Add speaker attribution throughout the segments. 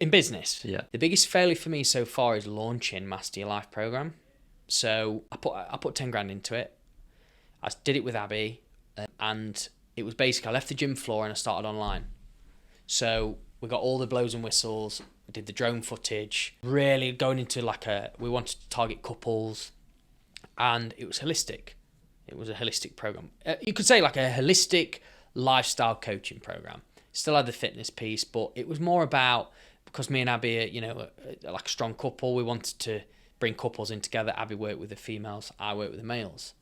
Speaker 1: In business,
Speaker 2: Yeah.
Speaker 1: the biggest failure for me so far is launching Master Your Life program. So I put 10 grand into it. I did it with Abby, and it was basically I left the gym floor and I started online. So we got all the blows and whistles. We did the drone footage, really going into we wanted to target couples, and it was holistic. It was a holistic program. You could say like a holistic lifestyle coaching program. Still had the fitness piece, but it was more about, because me and Abby are, like a strong couple, we wanted to bring couples in together. Abby worked with the females, I worked with the males.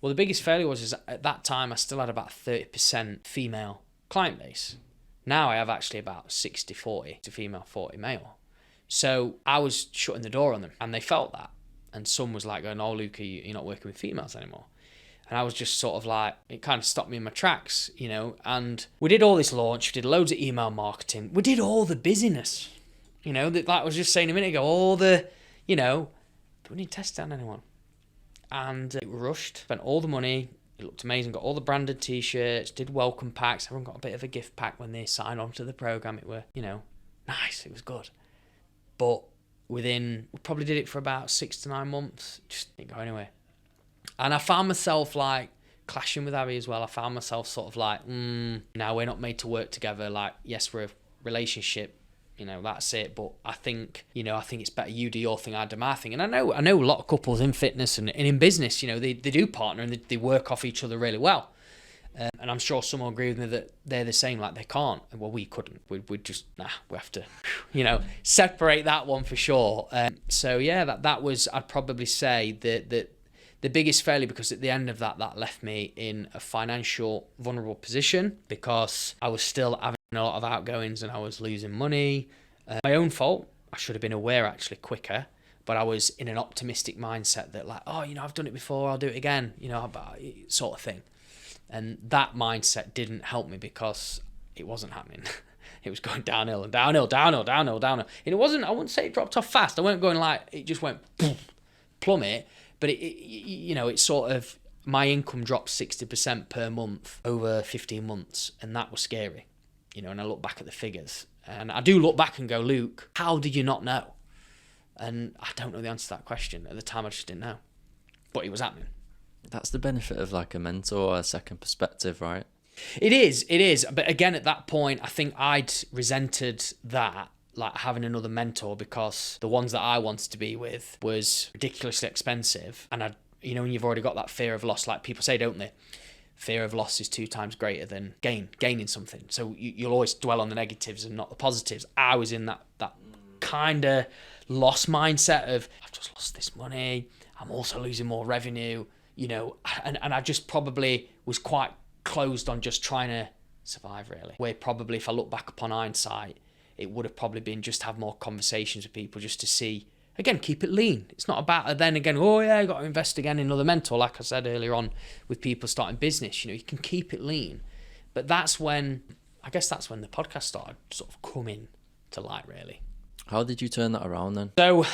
Speaker 1: Well, the biggest failure was at that time I still had about 30% female client base. Now I have actually about 60-40 to female, 40 male. So I was shutting the door on them, and they felt that. And some was like going, "Oh, Luke, you're not working with females anymore." And I was just sort of like, it kind of stopped me in my tracks, and we did all this launch, we did loads of email marketing, we did all the busyness, that I was just saying a minute ago, all the, but we didn't test down anyone. And it rushed, spent all the money, it looked amazing, got all the branded t-shirts, did welcome packs, everyone got a bit of a gift pack when they signed on to the program. It were, nice, it was good. But we probably did it for about 6 to 9 months, just didn't go anywhere. And I found myself like clashing with Abby as well. I found myself sort of like, now we're not made to work together. Like, yes, we're a relationship, that's it. But I think it's better you do your thing, I do my thing. And I know a lot of couples in fitness and in business, they do partner and they work off each other really well. And I'm sure some will agree with me that they're the same, like they can't. Well, we couldn't. We'd just, we have to, separate that one for sure. So yeah, that was, I'd probably say that the biggest failure, because at the end of that left me in a financial vulnerable position, because I was still having a lot of outgoings and I was losing money. My own fault. I should have been aware actually quicker, but I was in an optimistic mindset that like, oh, I've done it before, I'll do it again, sort of thing. And that mindset didn't help me, because it wasn't happening. It was going downhill and downhill. And it wasn't, I wouldn't say it dropped off fast. I weren't going like, it just went plummet. But it sort of, my income dropped 60% per month over 15 months. And that was scary, and I look back at the figures. And I do look back and go, Luke, how did you not know? And I don't know the answer to that question. At the time, I just didn't know. But it was happening.
Speaker 2: That's the benefit of like a mentor or a second perspective, right?
Speaker 1: It is. But again, at that point, I think I'd resented that, like having another mentor, because the ones that I wanted to be with was ridiculously expensive. And when you've already got that fear of loss, like people say, don't they? Fear of loss is 2 times greater than gaining something. So you'll always dwell on the negatives and not the positives. I was in that kind of loss mindset of, I've just lost this money, I'm also losing more revenue, and I just probably was quite closed on just trying to survive, really. Where probably, if I look back upon hindsight, it would have probably been just have more conversations with people just to see, again, keep it lean. It's not about then again, oh yeah, you got to invest again in another mentor. Like I said earlier on with people starting business, you can keep it lean. But that's when the podcast started sort of coming to light, really.
Speaker 2: How did you turn that around then? So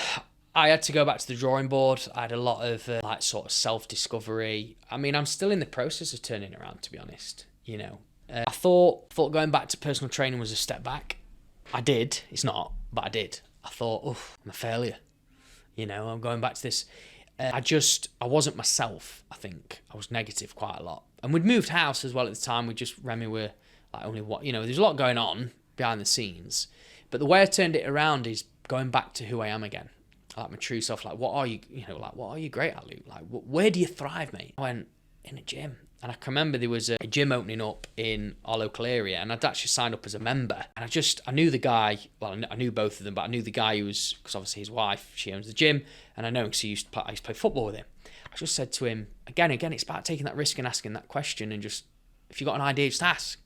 Speaker 1: I had to go back to the drawing board. I had a lot of sort of self-discovery. I mean, I'm still in the process of turning around, to be honest. I thought going back to personal training was a step back. I did. It's not, but I did. I thought, I'm a failure. I'm going back to this. I wasn't myself, I think. I was negative quite a lot. And we'd moved house as well at the time. Remy were like only there's a lot going on behind the scenes. But the way I turned it around is going back to who I am again. Like my true self, like what are you, what are you great at, Luke? Like where do you thrive, mate? I went, in a gym. And I can remember there was a gym opening up in our local area, and I'd actually signed up as a member. And I knew the guy, well, I knew both of them, but I knew the guy who was, because obviously his wife, she owns the gym, and I know him because I used to play football with him. I just said to him, again, it's about taking that risk and asking that question, and just, if you got an idea, just ask.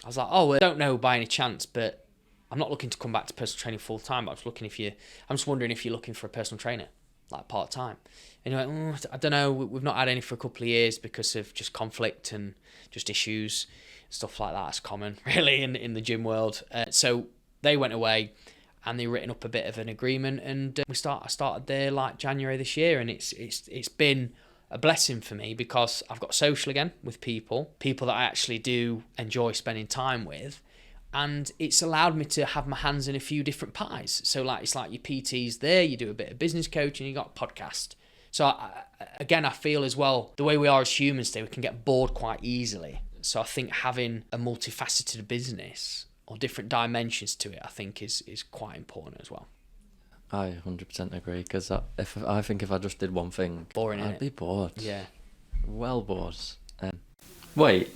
Speaker 1: I was like, I don't know by any chance, but I'm not looking to come back to personal training full time, but I'm just wondering if you're looking for a personal trainer, like part time. And he went, I don't know, we've not had any for a couple of years because of just conflict and just issues, stuff like that. It's common, really, in the gym world. So they went away and they written up a bit of an agreement, and I started there like January this year, and it's been a blessing for me because I've got social again with people that I actually do enjoy spending time with, and it's allowed me to have my hands in a few different pies. So like it's like your PT's there, you do a bit of business coaching, you got a podcast. So again, I feel as well, the way we are as humans today, we can get bored quite easily. So I think having a multifaceted business or different dimensions to it, I think is quite important as well.
Speaker 2: I 100% agree, because if I just did one thing,
Speaker 1: Boring,
Speaker 2: I'd be bored.
Speaker 1: Yeah.
Speaker 2: Well bored. Wait,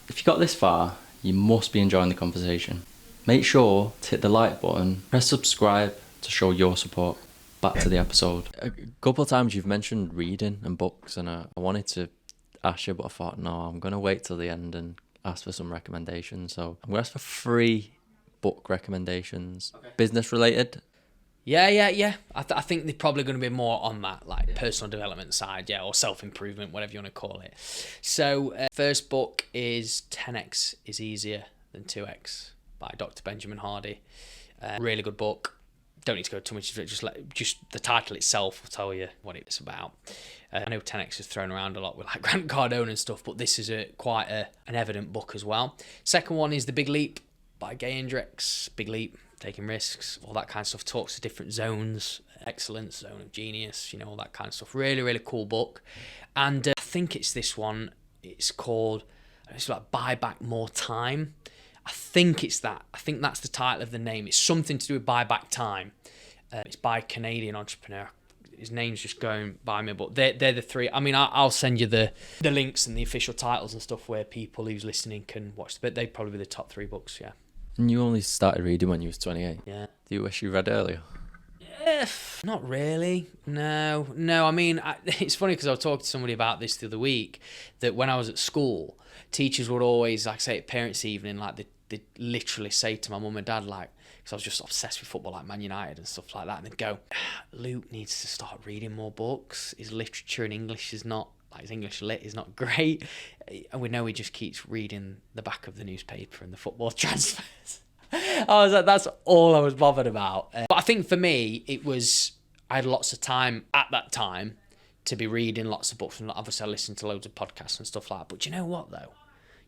Speaker 2: if you got this far, you must be enjoying the conversation. Make sure to hit the like button, press subscribe to show your support. Back to the episode. A couple of times you've mentioned reading and books, and I wanted to ask you, but I thought, no, I'm going to wait till the end and ask for some recommendations. So I'm going to ask for 3 book recommendations. Okay. Business related.
Speaker 1: Yeah. I think they're probably going to be more on that, like personal development side, or self-improvement, whatever you want to call it. So first book is 10x is Easier Than 2x by Dr. Benjamin Hardy. Really good book. Don't need to go too much into it, just the title itself will tell you what it's about. I know 10x is thrown around a lot with like Grant Cardone and stuff, but this is quite an evident book as well. Second one is The Big Leap by Gay Hendricks. Big Leap, taking risks, all that kind of stuff. Talks to different zones, excellence, zone of genius, all that kind of stuff. Really, really cool book. And I think it's this one. It's called, it's like Buy Back More Time. I think it's that. I think that's the title of the name. It's something to do with buy back time. It's by a Canadian entrepreneur. His name's just going by me, but they're the 3. I mean, I'll send you the links and the official titles and stuff where people who's listening can watch. But they'd probably be the top 3 books, yeah.
Speaker 2: And you only started reading when you was 28?
Speaker 1: Yeah.
Speaker 2: Do you wish you read earlier?
Speaker 1: Not really. No. I mean, it's funny because I was talking to somebody about this the other week, that when I was at school, teachers would always, like say at parents' evening, like they'd literally say to my mum and dad, like, because I was just obsessed with football, like Man United and stuff like that, and they'd go, Luke needs to start reading more books. His literature in English is not, like his English lit is not great. And we know he just keeps reading the back of the newspaper and the football transfers. I was like, that's all I was bothered about. But I think for me, I had lots of time at that time to be reading lots of books, and obviously I listened to loads of podcasts and stuff like that. But you know what though?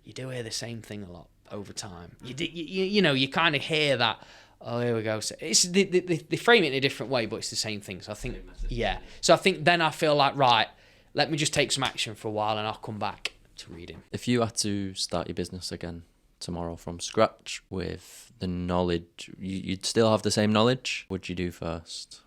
Speaker 1: You do hear the same thing a lot over time. You kind of hear that, oh, here we go. So it's they frame it in a different way, but it's the same thing. So I think, yeah. So I think then I feel like, right, let me just take some action for a while and I'll come back to reading.
Speaker 2: If you had to start your business again tomorrow from scratch with the knowledge, you'd still have the same knowledge, what would you do first?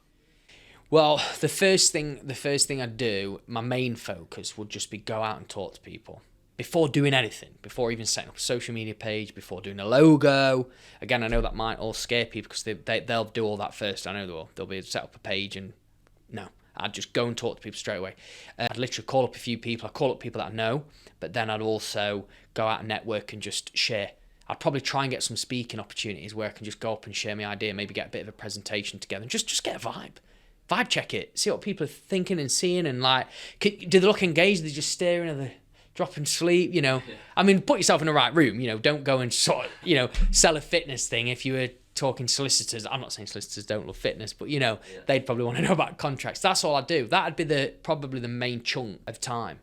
Speaker 1: Well, the first thing I'd do, my main focus would just be go out and talk to people. Before doing anything, before even setting up a social media page, before doing a logo. Again, I know that might all scare people because they'll do all that first. I know they will. They'll be able to set up a page and no. I'd just go and talk to people straight away. I'd literally call up a few people. I'd call up people that I know, but then I'd also go out and network and just share. I'd probably try and get some speaking opportunities where I can just go up and share my idea, maybe get a bit of a presentation together and just get a vibe. Vibe check it. See what people are thinking and seeing and like, do they look engaged? They're just staring at the dropping sleep, Yeah. I mean, put yourself in the right room, don't go and sort of, sell a fitness thing. If you were talking solicitors, I'm not saying solicitors don't love fitness, but, they'd probably want to know about contracts. That's all I'd do. That'd be probably the main chunk of time.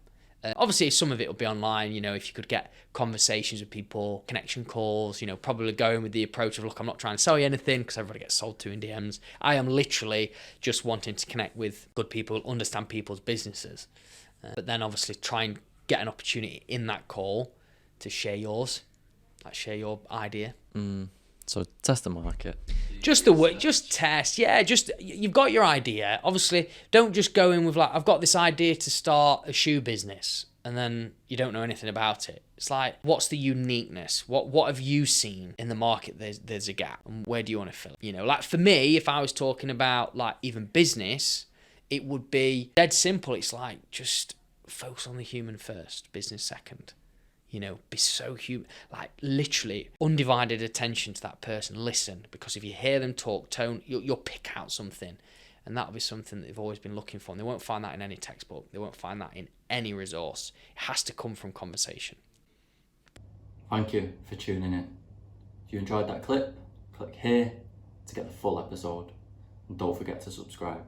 Speaker 1: Obviously, some of it will be online, if you could get conversations with people, connection calls, probably going with the approach of, look, I'm not trying to sell you anything because everybody gets sold to in DMs. I am literally just wanting to connect with good people, understand people's businesses. But then obviously try and get an opportunity in that call to share yours, like share your idea.
Speaker 2: So test the market.
Speaker 1: Just test. Yeah, you've got your idea. Obviously, don't just go in with like, I've got this idea to start a shoe business, and then you don't know anything about it. It's like, what's the uniqueness? What have you seen in the market? There's a gap, and where do you want to fill it? Like for me, if I was talking about like even business, it would be dead simple. It's like just focus on the human first, business second. Be so human, like literally undivided attention to that person. Listen, because if you hear them talk, tone, you'll pick out something, and that'll be something that they've always been looking for. And they won't find that in any textbook. They won't find that in any resource. It has to come from conversation.
Speaker 2: Thank you for tuning in. If you enjoyed that clip, click here to get the full episode, and don't forget to subscribe.